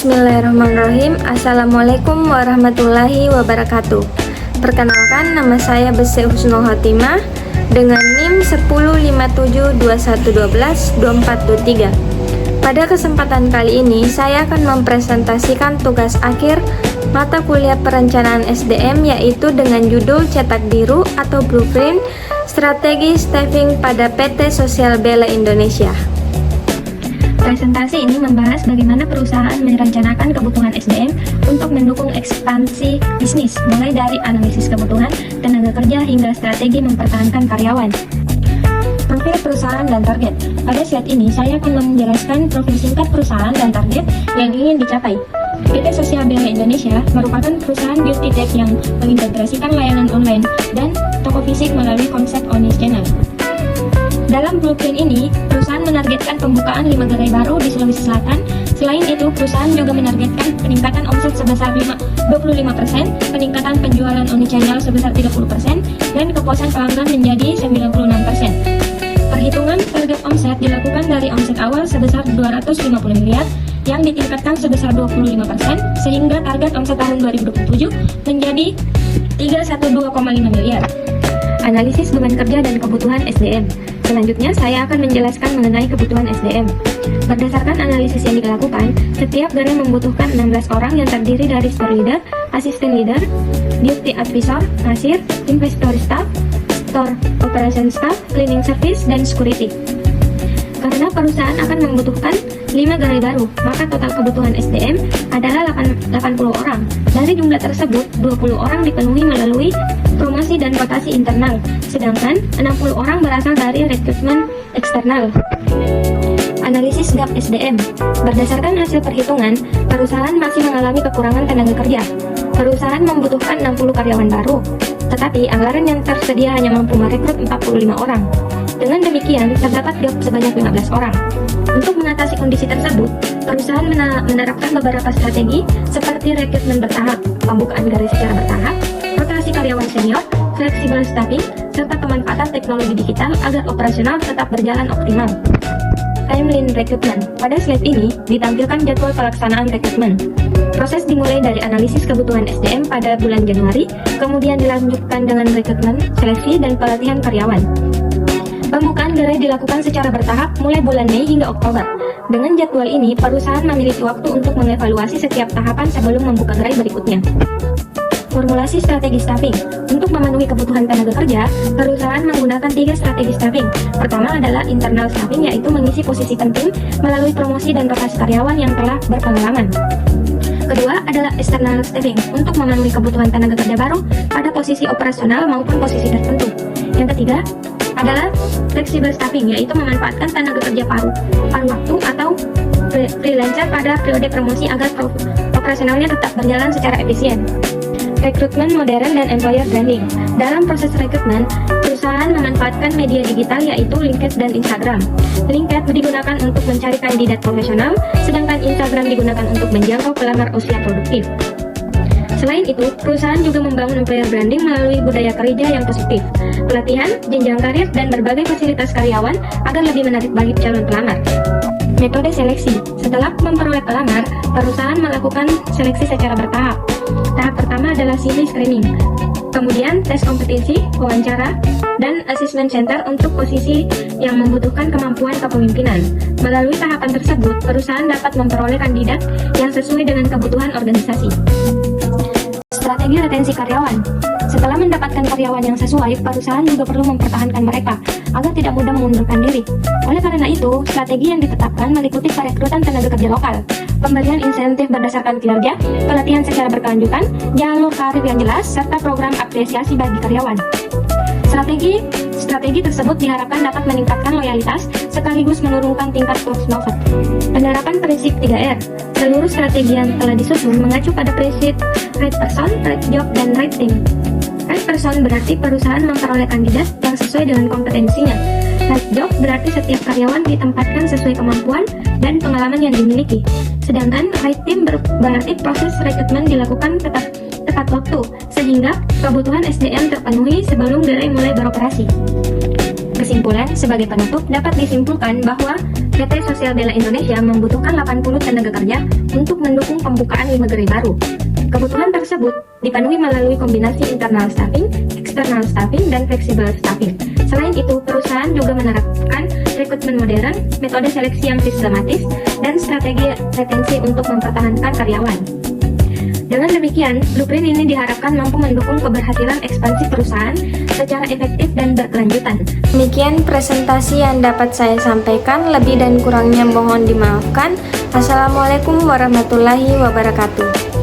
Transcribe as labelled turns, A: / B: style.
A: Bismillahirrahmanirrahim. Assalamualaikum warahmatullahi wabarakatuh. Perkenalkan, nama saya Bese Husnul Khotimah dengan NIM 105721122423. Pada kesempatan kali ini, saya akan mempresentasikan tugas akhir mata kuliah perencanaan SDM, yaitu dengan judul Cetak Biru atau Blueprint Strategi Staffing pada PT Sosial Bela Indonesia. Presentasi ini membahas bagaimana perusahaan merencanakan kebutuhan SDM untuk mendukung ekspansi bisnis, mulai dari analisis kebutuhan tenaga kerja hingga strategi mempertahankan karyawan. Profil perusahaan dan target. Pada slide ini, saya akan menjelaskan profil singkat perusahaan dan target yang ingin dicapai. PT Sosial Bela Indonesia merupakan perusahaan beauty tech yang mengintegrasikan layanan online dan toko fisik melalui konsep omnichannel. Dalam blueprint ini, perusahaan menargetkan pembukaan 5 gerai baru di Sulawesi Selatan. Selain itu, perusahaan juga menargetkan peningkatan omset sebesar 25%, peningkatan penjualan omnichannel sebesar 30%, dan kepuasan pelanggan menjadi 96%. Perhitungan target omset dilakukan dari omset awal sebesar 250 miliar yang ditingkatkan sebesar 25%, sehingga target omset tahun 2027 menjadi 312,5 miliar. Analisis beban kerja dan kebutuhan SDM. Selanjutnya, saya akan menjelaskan mengenai kebutuhan SDM. Berdasarkan analisis yang dilakukan, setiap gerai membutuhkan 16 orang yang terdiri dari store leader, asisten leader, duty advisor, kasir, inventory staff, store operation staff, cleaning service, dan security. Karena perusahaan akan membutuhkan 5 gerai baru, maka total kebutuhan SDM adalah 80 orang. Dari jumlah tersebut, 20 orang dipenuhi melalui promosi dan rotasi internal, sedangkan 60 orang berasal dari rekrutmen eksternal. Analisis gap SDM. Berdasarkan hasil perhitungan, perusahaan masih mengalami kekurangan tenaga kerja. Perusahaan membutuhkan 60 karyawan baru, tetapi anggaran yang tersedia hanya mampu merekrut 45 orang. Dengan demikian, terdapat gap sebanyak 15 orang. Untuk mengatasi kondisi tersebut, perusahaan menerapkan beberapa strategi seperti rekrutmen bertahap, pembukaan gerai secara bertahap, rotasi karyawan senior, flexible staffing, serta pemanfaatan teknologi digital agar operasional tetap berjalan optimal. Timeline rekrutmen. Pada slide ini ditampilkan jadwal pelaksanaan rekrutmen. Proses dimulai dari analisis kebutuhan SDM pada bulan Januari, kemudian dilanjutkan dengan rekrutmen, seleksi, dan pelatihan karyawan. Pembukaan gerai dilakukan secara bertahap mulai bulan Mei hingga Oktober. Dengan jadwal ini, perusahaan memiliki waktu untuk mengevaluasi setiap tahapan sebelum membuka gerai berikutnya. Formulasi strategi staffing. Untuk memenuhi kebutuhan tenaga kerja, perusahaan menggunakan 3 strategi staffing. Pertama adalah internal staffing, yaitu mengisi posisi penting melalui promosi dan rotasi karyawan yang telah berpengalaman. Kedua adalah external staffing, untuk memenuhi kebutuhan tenaga kerja baru pada posisi operasional maupun posisi tertentu. Yang ketiga adalah flexible staffing, yaitu memanfaatkan tenaga kerja paruh waktu atau freelancer pada periode promosi agar operasionalnya tetap berjalan secara efisien. Rekrutmen modern dan employer branding. Dalam proses rekrutmen, perusahaan memanfaatkan media digital yaitu LinkedIn dan Instagram. LinkedIn digunakan untuk mencari kandidat profesional, sedangkan Instagram digunakan untuk menjangkau pelamar usia produktif. Selain itu, perusahaan juga membangun employer branding melalui budaya kerja yang positif, pelatihan, jenjang karir, dan berbagai fasilitas karyawan agar lebih menarik bagi calon pelamar. Metode seleksi. Setelah memperoleh pelamar, perusahaan melakukan seleksi secara bertahap. Tahap pertama adalah CV screening, kemudian tes kompetensi, wawancara, dan assessment center untuk posisi yang membutuhkan kemampuan kepemimpinan. Melalui tahapan tersebut, perusahaan dapat memperoleh kandidat yang sesuai dengan kebutuhan organisasi. Strategi retensi karyawan. Setelah mendapatkan karyawan yang sesuai, perusahaan juga perlu mempertahankan mereka agar tidak mudah mengundurkan diri. Oleh karena itu, strategi yang ditetapkan meliputi perekrutan tenaga kerja lokal, pemberian insentif berdasarkan kinerja, pelatihan secara berkelanjutan, jalur karir yang jelas, serta program apresiasi bagi karyawan. Strategi tersebut diharapkan dapat meningkatkan loyalitas sekaligus menurunkan tingkat turnover. Penerapan prinsip 3R. Seluruh strategi yang telah disusun mengacu pada prinsip right person, right job, dan right team. Right person berarti perusahaan memperoleh kandidat yang sesuai dengan kompetensinya. Right job berarti setiap karyawan ditempatkan sesuai kemampuan dan pengalaman yang dimiliki. Sedangkan right team berarti proses rekrutmen dilakukan tepat waktu, sehingga kebutuhan SDM terpenuhi sebelum gerai mulai beroperasi. Kesimpulan, sebagai penutup dapat disimpulkan bahwa PT Sosial Bela Indonesia membutuhkan 80 tenaga kerja untuk mendukung pembukaan 5 gerai baru. Kebutuhan tersebut dipenuhi melalui kombinasi internal staffing, external staffing, dan flexible staffing. Selain itu, perusahaan juga menerapkan rekrutmen modern, metode seleksi yang sistematis, dan strategi retensi untuk mempertahankan karyawan. Dengan demikian, blueprint ini diharapkan mampu mendukung keberhasilan ekspansi perusahaan secara efektif dan berkelanjutan.
B: Demikian presentasi yang dapat saya sampaikan, lebih dan kurangnya mohon dimaafkan. Assalamualaikum warahmatullahi wabarakatuh.